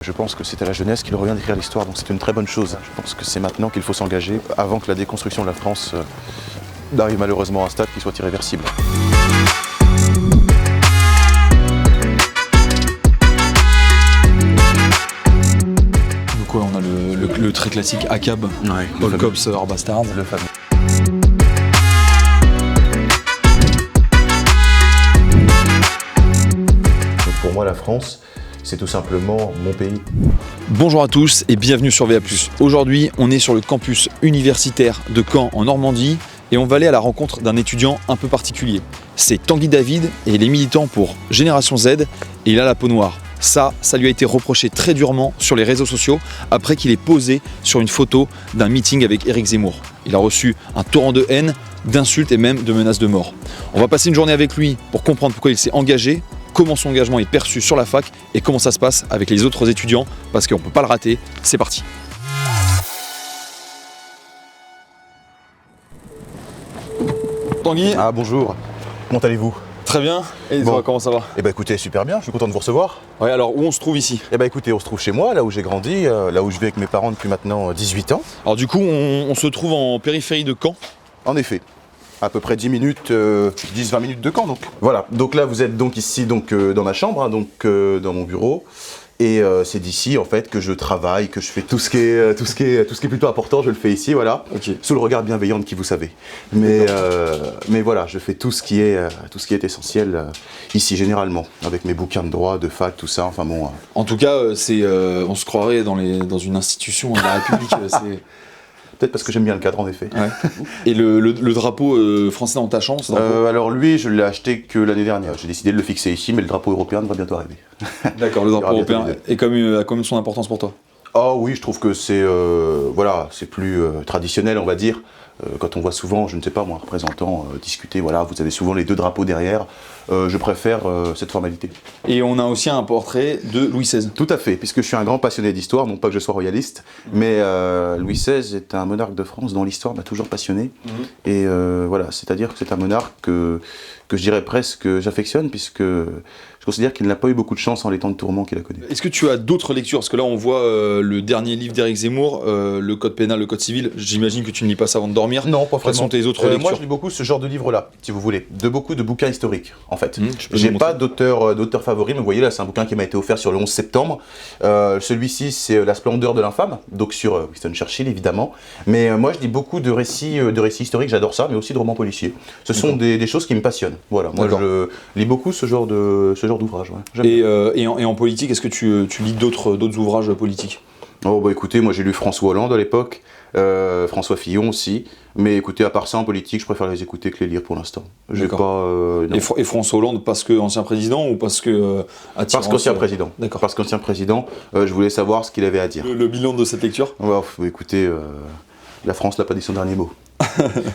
Je pense que c'est à la jeunesse qu'il revient d'écrire l'histoire, donc c'est une très bonne chose. Je pense que c'est maintenant qu'il faut s'engager, avant que la déconstruction de la France n'arrive malheureusement à un stade qui soit irréversible. Donc ouais, on a le très classique ACAB, All Cops Are Bastards. Le fameux. Donc pour moi, la France, c'est tout simplement mon pays. Bonjour à tous et bienvenue sur VA+. Aujourd'hui, on est sur le campus universitaire de Caen en Normandie et on va aller à la rencontre d'un étudiant un peu particulier. C'est Tanguy David et il est militant pour Génération Z et il a la peau noire. Ça lui a été reproché très durement sur les réseaux sociaux après qu'il ait posé sur une photo d'un meeting avec Éric Zemmour. Il a reçu un torrent de haine, d'insultes et même de menaces de mort. On va passer une journée avec lui pour comprendre pourquoi il s'est engagé, comment son engagement est perçu sur la fac et comment ça se passe avec les autres étudiants, parce qu'on ne peut pas le rater. C'est parti. Tanguy. Ah bonjour, comment allez-vous? Très bien, et toi, comment ça va? Eh ben écoutez, super bien, je suis content de vous recevoir. Ouais, alors où on se trouve ici? Eh ben écoutez, on se trouve chez moi, là où j'ai grandi, là où je vis avec mes parents depuis maintenant 18 ans. Alors du coup, on se trouve en périphérie de Caen. En effet, à peu près 10 minutes, 10-20 minutes de Caen donc. Voilà, donc là vous êtes donc ici donc, dans ma chambre, hein, donc dans mon bureau. Et c'est d'ici en fait que je travaille, que je fais tout ce qui est plutôt important, je le fais ici, voilà, Okay. Sous le regard bienveillant de qui vous savez. Mais voilà, je fais tout ce qui est essentiel ici généralement, avec mes bouquins de droit, de fac, tout ça. Enfin bon. En tout cas, on se croirait dans une institution de la République. Peut-être parce que j'aime bien le cadre en effet. Ouais. Et le drapeau français dans ta chambre, alors lui, je l'ai acheté que l'année dernière. J'ai décidé de le fixer ici, mais le drapeau européen devrait bientôt arriver. D'accord, le drapeau européen a quand même son importance pour toi. Ah oui, je trouve que c'est c'est plus traditionnel, on va dire. Quand on voit souvent, je ne sais pas moi, un représentant discuter, voilà, vous avez souvent les deux drapeaux derrière. Je préfère cette formalité. Et on a aussi un portrait de Louis XVI. Tout à fait, puisque je suis un grand passionné d'histoire, non pas que je sois royaliste, mais Louis XVI est un monarque de France dont l'histoire m'a toujours passionné. Et voilà, c'est-à-dire que c'est un monarque que je dirais presque j'affectionne, puisque je considère qu'il n'a pas eu beaucoup de chance en les temps de tourment qu'il a connus. Est-ce que tu as d'autres lectures? Parce que là, on voit le dernier livre d'Éric Zemmour, le code pénal, le code civil. J'imagine que tu ne lis pas ça avant de dormir. Non, pas Quelles vraiment. sont tes autres lectures? Moi, je lis beaucoup ce genre de livres-là, si vous voulez. Beaucoup de bouquins historiques, en fait. J'ai pas d'auteur favori, mais vous voyez, là, c'est un bouquin qui m'a été offert sur le 11 septembre. Celui-ci, c'est La splendeur de l'infâme, donc sur Winston Churchill, évidemment. Mais moi, je lis beaucoup de récits historiques, j'adore ça, mais aussi de romans policiers. Ce sont des choses qui me passionnent. Voilà, moi, je lis beaucoup ce genre d'ouvrage. Ouais. Et en politique, est-ce que tu lis d'autres ouvrages politiques? Oh bah écoutez, moi j'ai lu François Hollande à l'époque, François Fillon aussi, mais écoutez, à part ça en politique, je préfère les écouter que les lire pour l'instant. J'ai pas. Et François Hollande parce que ancien président ou parce que Parce qu'ancien président. D'accord. Parce qu'ancien président, je voulais savoir ce qu'il avait à dire. Le bilan de cette lecture? Écoutez, la France n'a pas dit son dernier mot.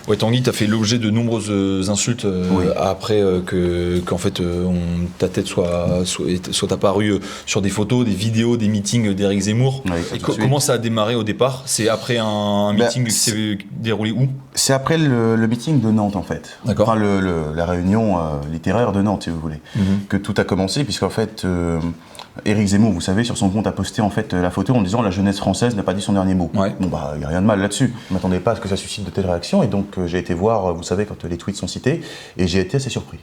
Ouais, Tanguy, tu as fait l'objet de nombreuses insultes après qu'en fait ta tête soit apparue sur des photos, des vidéos, des meetings d'Éric Zemmour. Oui, et comment ça a démarré au départ? C'est après un meeting qui s'est déroulé où? C'est après le meeting de Nantes en fait. D'accord. Enfin, la réunion littéraire de Nantes, si vous voulez. Que tout a commencé, puisqu'en fait, Éric Zemmour, vous savez, sur son compte a posté en fait la photo en disant la jeunesse française n'a pas dit son dernier mot. Ouais. Bon bah, il n'y a rien de mal là-dessus. Je ne m'attendais pas à ce que ça suscite de telles réactions, et donc j'ai été voir, vous savez, quand les tweets sont cités, et j'ai été assez surpris.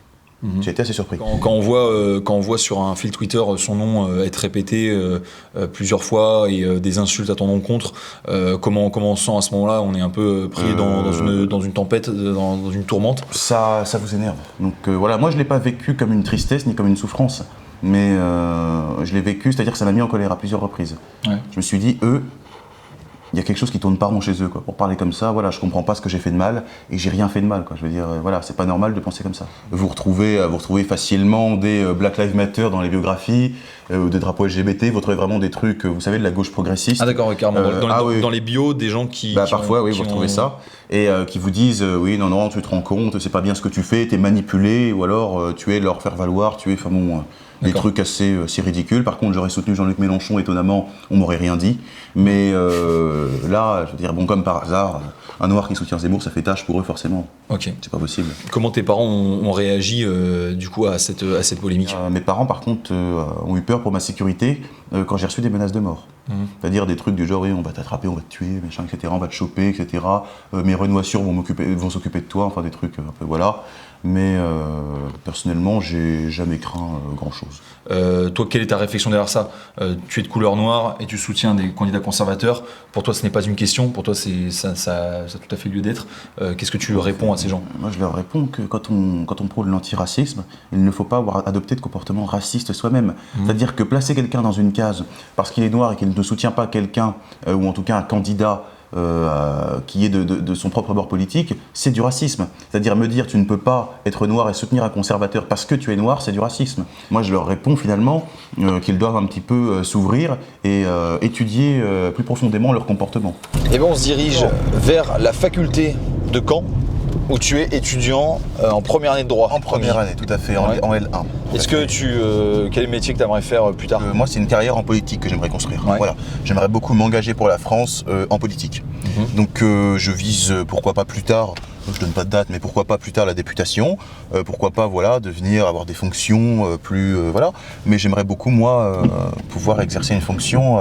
J'ai été assez surpris. Quand on voit sur un fil Twitter son nom être répété plusieurs fois et des insultes à ton encontre, comment on se sent à ce moment-là? On est un peu pris dans une tempête, dans une tourmente. Ça vous énerve. Donc voilà, moi je ne l'ai pas vécu comme une tristesse ni comme une souffrance, mais je l'ai vécu, c'est-à-dire que ça m'a mis en colère à plusieurs reprises. Ouais. Je me suis dit, il y a quelque chose qui tourne pas rond chez eux, quoi. Pour parler comme ça, voilà, je comprends pas ce que j'ai fait de mal et j'ai rien fait de mal, quoi. Je veux dire, voilà, c'est pas normal de penser comme ça. Vous retrouvez facilement des Black Lives Matter dans les biographies, des drapeaux LGBT, vous retrouvez vraiment des trucs, vous savez, de la gauche progressiste. Ah d'accord, carrément. Dans les bios, des gens qui. Parfois, vous retrouvez ça et qui vous disent, oui, non, tu te rends compte, c'est pas bien ce que tu fais, t'es manipulé, ou alors tu es leur faire valoir, tu es, enfin bon. Des trucs assez ridicules. Par contre, j'aurais soutenu Jean-Luc Mélenchon, étonnamment, on m'aurait rien dit. Mais là, je veux dire, bon, comme par hasard, un noir qui soutient Zemmour, ça fait tâche pour eux, forcément. Ok. C'est pas possible. Comment tes parents ont réagi, du coup, à cette polémique? Mes parents, par contre, ont eu peur pour ma sécurité. quand j'ai reçu des menaces de mort. C'est-à-dire des trucs du genre, oui, on va t'attraper, on va te tuer, machin, etc., on va te choper, etc. Mes renoissures vont s'occuper de toi, enfin des trucs un peu, voilà. Mais personnellement, j'ai jamais craint grand-chose. Toi, quelle est ta réflexion derrière ça? Tu es de couleur noire et tu soutiens des candidats conservateurs. Pour toi, ce n'est pas une question. Pour toi, ça a tout à fait lieu d'être. Qu'est-ce que tu réponds à ces gens? Moi, je leur réponds que quand on prône l'antiracisme, il ne faut pas avoir adopté de comportement raciste soi-même. C'est-à-dire que placer quelqu'un dans une case parce qu'il est noir et qu'il ne soutient pas quelqu'un, ou en tout cas un candidat, qui est de son propre bord politique, c'est du racisme. C'est-à-dire me dire tu ne peux pas être noir et soutenir un conservateur parce que tu es noir, c'est du racisme. Moi je leur réponds finalement qu'ils doivent un petit peu s'ouvrir et étudier plus profondément leur comportement. Et bien on se dirige vers la faculté de Caen, où tu es étudiant en première année de droit. En première année, tout à fait, en L1. Est-ce que quel est le métier que tu aimerais faire plus tard? Moi, c'est une carrière en politique que j'aimerais construire. Ouais. Voilà. J'aimerais beaucoup m'engager pour la France en politique. Donc, je vise, pourquoi pas plus tard, je donne pas de date, mais pourquoi pas plus tard la députation, pourquoi pas, voilà, devenir, avoir des fonctions plus, voilà. Mais j'aimerais beaucoup, moi, pouvoir exercer une fonction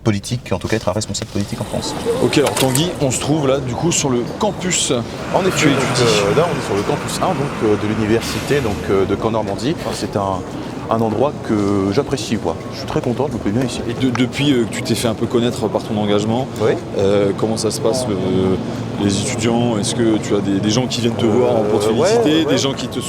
politique, en tout cas être un responsable politique en France. Ok, alors Tanguy, on se trouve là, du coup, sur le campus. En effet, là, on est sur le campus 1 donc, de l'université de Caen-Normandie. Enfin, c'est un endroit que j'apprécie, quoi. Je suis très content, je me plais bien ici. Et depuis que tu t'es fait un peu connaître par ton engagement, oui. Comment ça se passe les étudiants? Est-ce que tu as des gens qui viennent te voir pour te féliciter, des gens qui te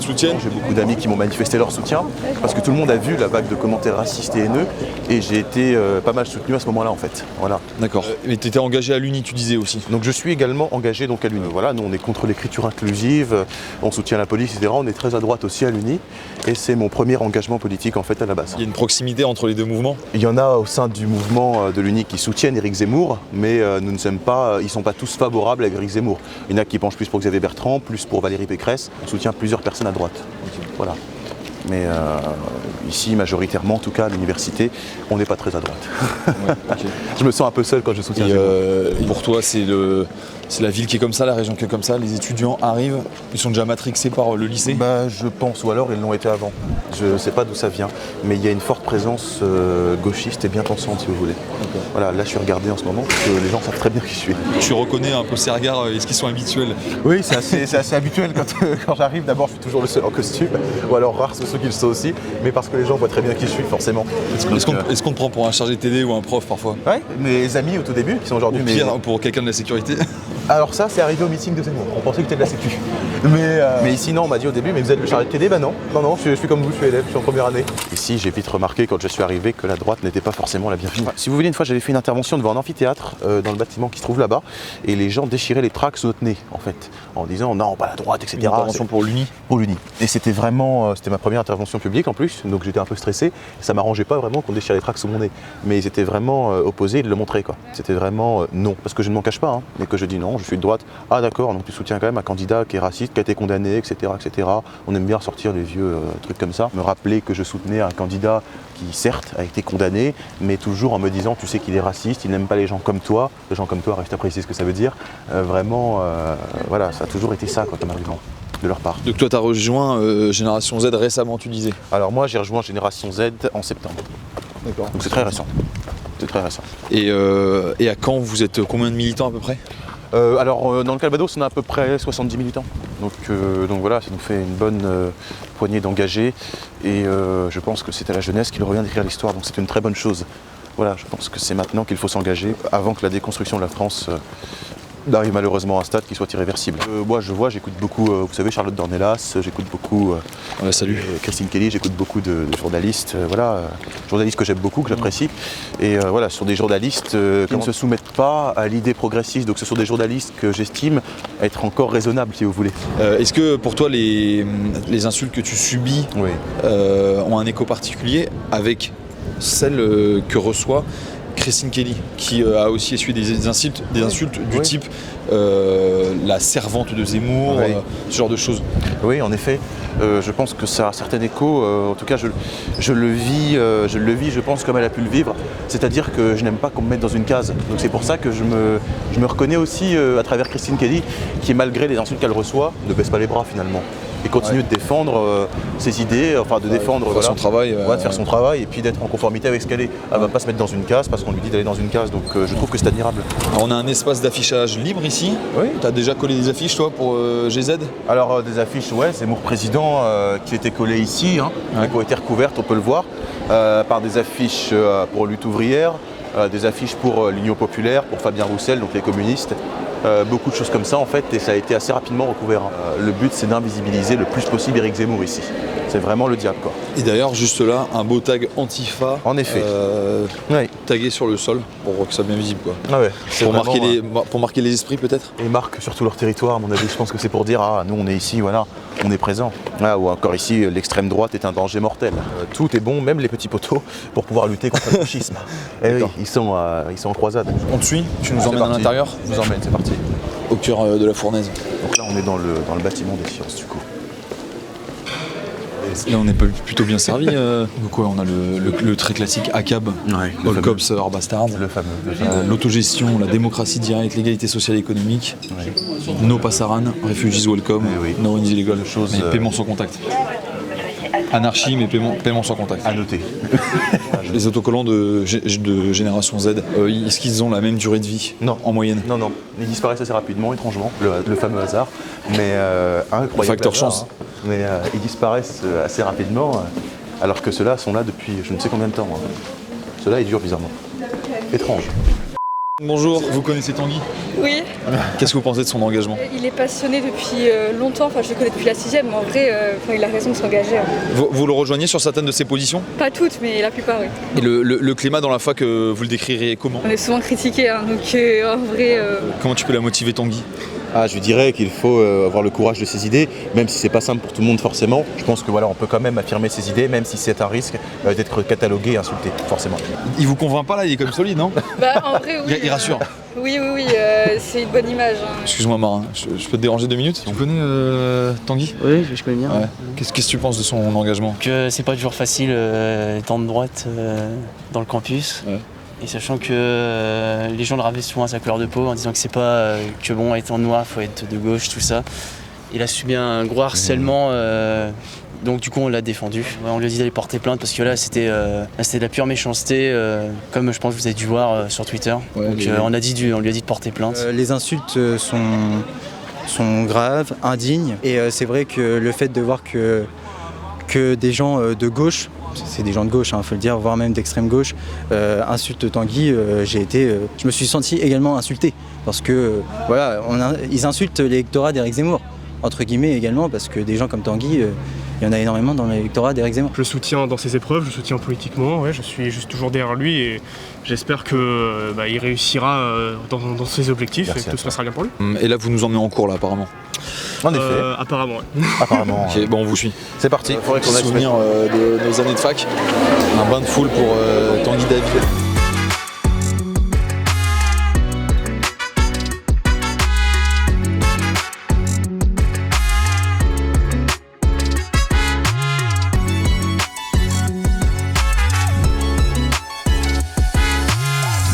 soutiennent? J'ai beaucoup d'amis qui m'ont manifesté leur soutien parce que tout le monde a vu la vague de commentaires racistes et haineux et j'ai été pas mal soutenu à ce moment-là en fait. Voilà. D'accord. Mais tu étais engagé à l'Uni, tu disais aussi. Donc je suis également engagé donc à l'Uni. Voilà, nous on est contre l'écriture inclusive, on soutient la police, etc. On est très à droite aussi à l'Uni et c'est mon premier engagement politique en fait à la base. Il y a une proximité entre les deux mouvements? Il y en a au sein du mouvement de l'Uni qui soutiennent Éric Zemmour, mais nous ne sommes pas, ils sont pas tous favorables à Éric Zemmour. Il y en a qui penchent plus pour Xavier Bertrand, plus pour Valérie Pécresse. On soutient plusieurs personnes à droite. Okay. Voilà. Mais ici, majoritairement, en tout cas à l'université, on n'est pas très à droite. Ouais, okay. Je me sens un peu seul quand je soutiens Zemmour. Pour toi, c'est la ville qui est comme ça, la région qui est comme ça, les étudiants arrivent, ils sont déjà matrixés par le lycée? Je pense, ou alors ils l'ont été avant. Je ne sais pas d'où ça vient, mais il y a une forte présence gauchiste et bien pensante, si vous voulez. Okay. Voilà, là je suis regardé en ce moment, parce que les gens savent très bien qui je suis. Tu reconnais un peu ces regards, est-ce qu'ils sont habituels? Oui, c'est assez habituel quand j'arrive. D'abord, je suis toujours le seul en costume, ou alors rare, ceux qui le sont aussi, mais parce que les gens voient très bien qui je suis, forcément. Est-ce qu'on te prend pour un chargé de TD ou un prof parfois? Oui, mes amis au tout début, qui sont aujourd'hui... Pour quelqu'un de la sécurité. Alors ça, c'est arrivé au meeting de Zemmour. On pensait que tu étais de la sécu. Mais ici, non, on m'a dit au début, mais vous êtes le chargé de TD? Non, je suis comme vous, je suis élève, je suis en première année. Ici, j'ai vite remarqué quand je suis arrivé que la droite n'était pas forcément la bienvenue. Si vous voulez, une fois, j'avais fait une intervention devant un amphithéâtre dans le bâtiment qui se trouve là-bas, et les gens déchiraient les tracts sous notre nez, en fait, en disant non, pas la droite, etc. Une intervention pour l'Uni? Pour l'Uni. Et c'était vraiment, c'était ma première intervention publique en plus, donc j'étais un peu stressé. Ça m'arrangeait pas vraiment qu'on déchire les tracts sous mon nez, mais ils étaient vraiment opposés, ils le montraient quoi. C'était vraiment non, parce que je ne m'en cache pas, hein, mais que je dis non, je suis de droite. Ah d'accord, donc tu soutiens quand même un candidat qui est raciste, qui a été condamné, etc., etc. On aime bien sortir des vieux trucs comme ça. Me rappeler que je soutenais un candidat qui certes a été condamné, mais toujours en me disant tu sais qu'il est raciste, il n'aime pas les gens comme toi. Les gens comme toi, reste à préciser ce que ça veut dire. Vraiment, voilà, ça a toujours été ça comme argument de leur part. Donc toi tu as rejoint Génération Z récemment, tu disais? Alors moi j'ai rejoint Génération Z en septembre. D'accord. Donc c'est très récent. C'est très récent. Et à Caen, vous êtes combien de militants à peu près? Alors dans le Calvados on a à peu près 70 militants, donc voilà, ça nous fait une bonne poignée d'engagés et je pense que c'est à la jeunesse qu'il revient d'écrire l'histoire, donc c'est une très bonne chose. Voilà, je pense que c'est maintenant qu'il faut s'engager avant que la déconstruction de la France d'arrive malheureusement à un stade qui soit irréversible. Moi j'écoute beaucoup, vous savez, Charlotte Dornelas, j'écoute beaucoup salut. Christine Kelly, j'écoute beaucoup de journalistes, journalistes que j'aime beaucoup, que j'apprécie. Et voilà, ce sont des journalistes qui ne se soumettent pas à l'idée progressiste, donc ce sont des journalistes que j'estime être encore raisonnables, si vous voulez. Est-ce que pour toi les insultes que tu subis ont un écho particulier avec celles que reçoit Christine Kelly, qui a aussi essuyé des insultes du type la servante de Zemmour, ce genre de choses? Oui, en effet. Je pense que ça a un certain écho. En tout cas, je le vis, je pense, comme elle a pu le vivre. C'est-à-dire que je n'aime pas qu'on me mette dans une case. Donc c'est pour ça que je me reconnais aussi à travers Christine Kelly, qui malgré les insultes qu'elle reçoit, ne baisse pas les bras finalement. et continue de défendre ses idées, enfin de défendre son travail. De faire son travail et puis d'être en conformité avec ce qu'elle est. Elle va pas se mettre dans une case parce qu'on lui dit d'aller dans une case, donc je trouve que c'est admirable. Alors, on a un espace d'affichage libre ici. Oui. Tu as déjà collé des affiches toi pour GZ? Alors des affiches, ouais, Zemmour président qui étaient collées ici, qui ont été recouvertes, on peut le voir, par des affiches pour lutte ouvrière, des affiches pour l'Union populaire, pour Fabien Roussel, donc les communistes. Beaucoup de choses comme ça en fait, et ça a été assez rapidement recouvert. Le but c'est d'invisibiliser le plus possible Éric Zemmour ici. C'est vraiment le diable quoi. Et d'ailleurs juste là, un beau tag Antifa. En effet. Tagué sur le sol pour que ça soit bien visible quoi. Ah ouais, pour marquer les esprits peut-être. Et marquent surtout leur territoire à mon avis. Je pense que c'est pour dire nous on est ici, voilà, on est présent. Ou encore ici, l'extrême droite est un danger mortel. Tout est bon, même les petits poteaux, pour pouvoir lutter contre le fascisme. Et oui, ils sont en croisade. On te suit, tu nous emmènes à l'intérieur. Je vous emmène, c'est parti. Au cœur de la fournaise. Donc là on est dans le bâtiment des sciences du coup. Là on est plutôt bien servi. Donc on a le très classique ACAB, All Cops Are Bastards, le fameux. L'autogestion, la démocratie directe, l'égalité sociale et économique, No Passaran, Refugees Welcome, No One is Illegal, paiement sans contact. Anarchie mais paiement sans contact. À noter. Les autocollants de génération Z, est-ce qu'ils ont la même durée de vie? Non. En moyenne? Non. Ils disparaissent assez rapidement, étrangement, le fameux hasard. Mais incroyable. Le facteur chance. Mais ils disparaissent assez rapidement, alors que ceux-là sont là depuis je ne sais combien de temps. Ceux-là, ils durent bizarrement. Étrange. Bonjour, vous connaissez Tanguy? Oui. Qu'est-ce que vous pensez de son engagement? Il est passionné depuis longtemps, enfin je le connais depuis la 6e, mais en vrai, il a raison de s'engager. Vous le rejoignez sur certaines de ses positions? Pas toutes, mais la plupart, oui. Et le climat dans la fac, vous le décrirez comment? On est souvent critiqué, donc en vrai... Comment tu peux la motiver Tanguy? Je lui dirais qu'il faut avoir le courage de ses idées, même si c'est pas simple pour tout le monde forcément. Je pense que voilà, on peut quand même affirmer ses idées, même si c'est un risque d'être catalogué et insulté, forcément. Il vous convainc pas là, il est quand même solide, non? En vrai, oui. Il rassure. Oui, c'est une bonne image. Excuse-moi Marin, je peux te déranger 2 minutes? Tu connais Tanguy? Oui, je connais bien. Ouais. Qu'est-ce que tu penses de son engagement? Que c'est pas toujours facile étant de droite dans le campus. Ouais. Et sachant que les gens le rabaissent souvent à sa couleur de peau en disant que c'est pas que bon, étant noir, faut être de gauche, tout ça. Il a subi un gros harcèlement, donc du coup on l'a défendu. Ouais, on lui a dit d'aller porter plainte parce que là c'était de la pure méchanceté, comme je pense que vous avez dû voir sur Twitter. Ouais, donc on lui a dit de porter plainte. Les insultes sont graves, indignes, et c'est vrai que le fait de voir que des gens de gauche, c'est des gens de gauche, faut le dire, voire même d'extrême gauche, insultent Tanguy, je me suis senti également insulté, parce que ils insultent l'électorat d'Éric Zemmour, entre guillemets également, parce que des gens comme Tanguy, il y en a énormément dans l'électorat d'Éric Zemmour. Je le soutiens dans ses épreuves, je le soutiens politiquement, je suis juste toujours derrière lui et j'espère qu'il réussira dans ses objectifs. Merci et que tout se passera bien pour lui. Et là vous nous emmenez en cours là apparemment? En effet. Apparemment, ouais. Apparemment. Ok, bon on vous suit. C'est parti. Il faudrait qu'on ait souvenir de nos années de fac. Un bain de foule pour Tanguy David.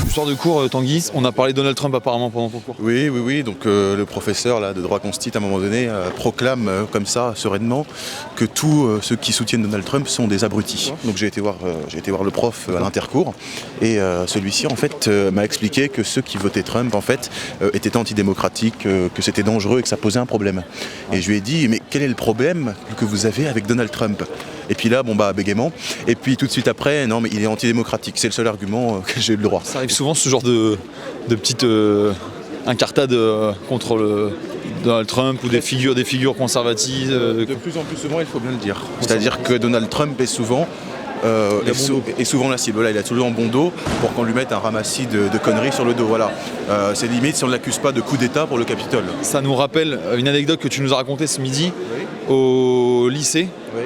Histoire de cours, Tanguy, on a parlé de Donald Trump apparemment pendant ton cours. Oui, donc le professeur là, de droit constit à un moment donné proclame comme ça, sereinement, que tous ceux qui soutiennent Donald Trump sont des abrutis. Donc j'ai été voir le prof à l'intercours et celui-ci en fait m'a expliqué que ceux qui votaient Trump en fait étaient antidémocratiques, que c'était dangereux et que ça posait un problème. Et je lui ai dit, mais quel est le problème que vous avez avec Donald Trump? Et puis là, bégaiement. Et puis tout de suite après, non mais il est antidémocratique, c'est le seul argument que j'ai eu le droit. Ça arrive souvent ce genre de petite incartade contre Donald Trump ou des figures conservatistes. De plus en plus souvent, il faut bien le dire. C'est-à-dire que Donald Trump est souvent la cible. Voilà, il a toujours en bon dos pour qu'on lui mette un ramassis de conneries sur le dos. Voilà. C'est limite si on ne l'accuse pas de coup d'État pour le Capitole. Ça nous rappelle une anecdote que tu nous as racontée ce midi au lycée. Oui.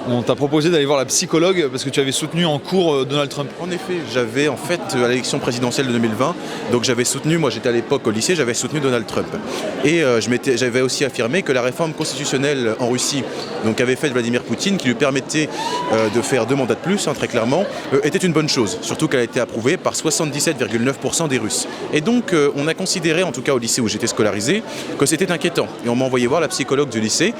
On t'a proposé d'aller voir la psychologue parce que tu avais soutenu en cours Donald Trump. En effet, j'avais en fait à l'élection présidentielle de 2020, donc j'avais soutenu, moi j'étais à l'époque au lycée, j'avais soutenu Donald Trump. Et j'avais aussi affirmé que la réforme constitutionnelle en Russie, donc qu'avait faite Vladimir Poutine qui lui permettait de faire 2 mandats de plus, très clairement, était une bonne chose. Surtout qu'elle a été approuvée par 77,9% des Russes. Et donc on a considéré, en tout cas au lycée où j'étais scolarisé, que c'était inquiétant. Et on m'a envoyé voir la psychologue du lycée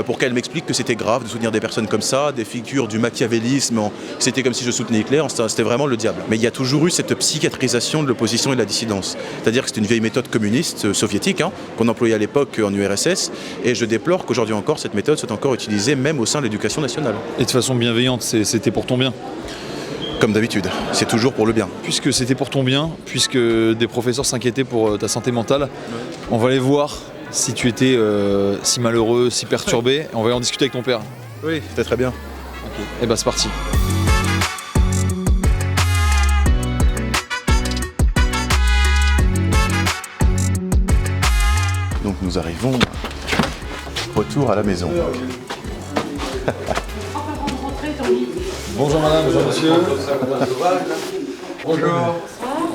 pour qu'elle m'explique que c'était grave de soutenir des personnes comme ça, des figures du machiavélisme. C'était comme si je soutenais Hitler, c'était vraiment le diable. Mais il y a toujours eu cette psychiatrisation de l'opposition et de la dissidence. C'est-à-dire que c'est une vieille méthode communiste soviétique qu'on employait à l'époque en URSS. Et je déplore qu'aujourd'hui encore, cette méthode soit encore utilisée même au sein de l'éducation nationale. Et de façon bienveillante, c'était pour ton bien? Comme d'habitude, c'est toujours pour le bien. Puisque c'était pour ton bien, puisque des professeurs s'inquiétaient pour ta santé mentale, on va aller voir si tu étais si malheureux, si perturbé. On va en discuter avec ton père. Oui, c'était très bien. Ok. Et ben c'est parti. Donc nous arrivons retour à la maison. Bonjour madame, bonjour monsieur. Bonjour.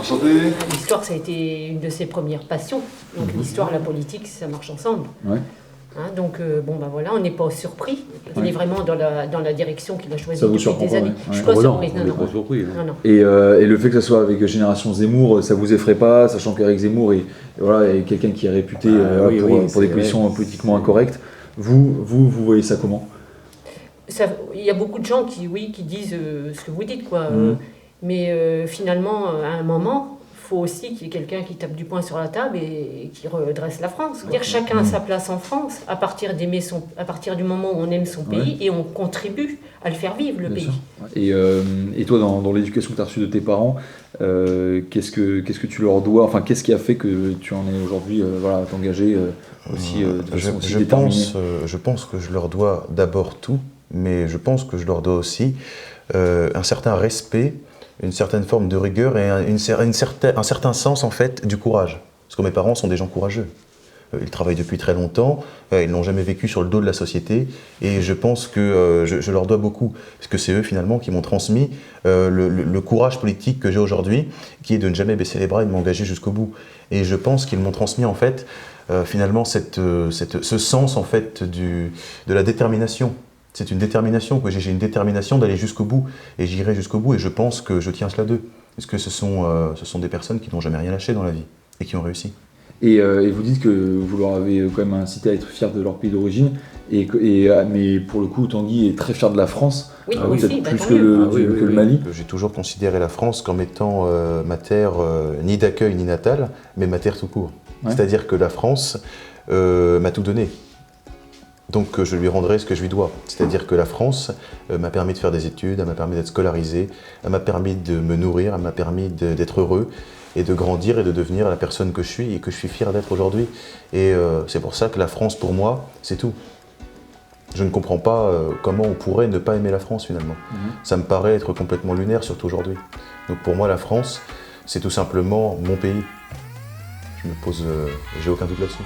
Enchanté. L'histoire, ça a été une de ses premières passions. Donc l'histoire et la politique, ça marche ensemble. Ouais. Donc voilà, on n'est pas surpris. On est vraiment dans la direction qu'il a choisie depuis des années. Ouais. Je suis pas surprise, non. Surpris, hein. Non. Et le fait que ça soit avec Génération Zemmour, ça vous effraie pas, sachant qu'Éric Zemmour est quelqu'un qui est réputé pour des positions politiquement incorrectes. Vous voyez ça comment? Il y a beaucoup de gens qui disent ce que vous dites, quoi. Mais finalement, à un moment, il faut aussi qu'il y ait quelqu'un qui tape du poing sur la table et qui redresse la France. C'est-à-dire chacun a sa place en France à partir du moment où on aime son pays et on contribue à le faire vivre, le pays. Et toi, dans l'éducation que tu as reçue de tes parents, qu'est-ce que tu leur dois? Enfin, qu'est-ce qui a fait que tu en es aujourd'hui à t'engager aussi de façon aussi déterminée? Je pense que je leur dois d'abord tout, mais je pense que je leur dois aussi un certain respect, une certaine forme de rigueur et un certain sens en fait du courage. Parce que mes parents sont des gens courageux. Ils travaillent depuis très longtemps, ils n'ont jamais vécu sur le dos de la société et je pense que je leur dois beaucoup. Parce que c'est eux finalement qui m'ont transmis le courage politique que j'ai aujourd'hui, qui est de ne jamais baisser les bras et de m'engager jusqu'au bout. Et je pense qu'ils m'ont transmis en fait finalement ce sens en fait de la détermination. C'est une détermination que j'ai une détermination d'aller jusqu'au bout et j'irai jusqu'au bout et je pense que je tiens cela d'eux. Parce que ce sont des personnes qui n'ont jamais rien lâché dans la vie et qui ont réussi. Et vous dites que vous leur avez quand même incité à être fiers de leur pays d'origine, mais pour le coup Tanguy est très fier de la France, aussi, plus que le Mali. J'ai toujours considéré la France comme étant ma terre ni d'accueil ni natale, mais ma terre tout court. Ouais. C'est-à-dire que la France m'a tout donné. Donc je lui rendrai ce que je lui dois. C'est-à-dire que la France m'a permis de faire des études, elle m'a permis d'être scolarisé, elle m'a permis de me nourrir, elle m'a permis d'être heureux et de grandir et de devenir la personne que je suis et que je suis fier d'être aujourd'hui. Et c'est pour ça que la France, pour moi, c'est tout. Je ne comprends pas comment on pourrait ne pas aimer la France finalement. Ça me paraît être complètement lunaire, surtout aujourd'hui. Donc pour moi, la France, c'est tout simplement mon pays. J'ai aucun doute là-dessus.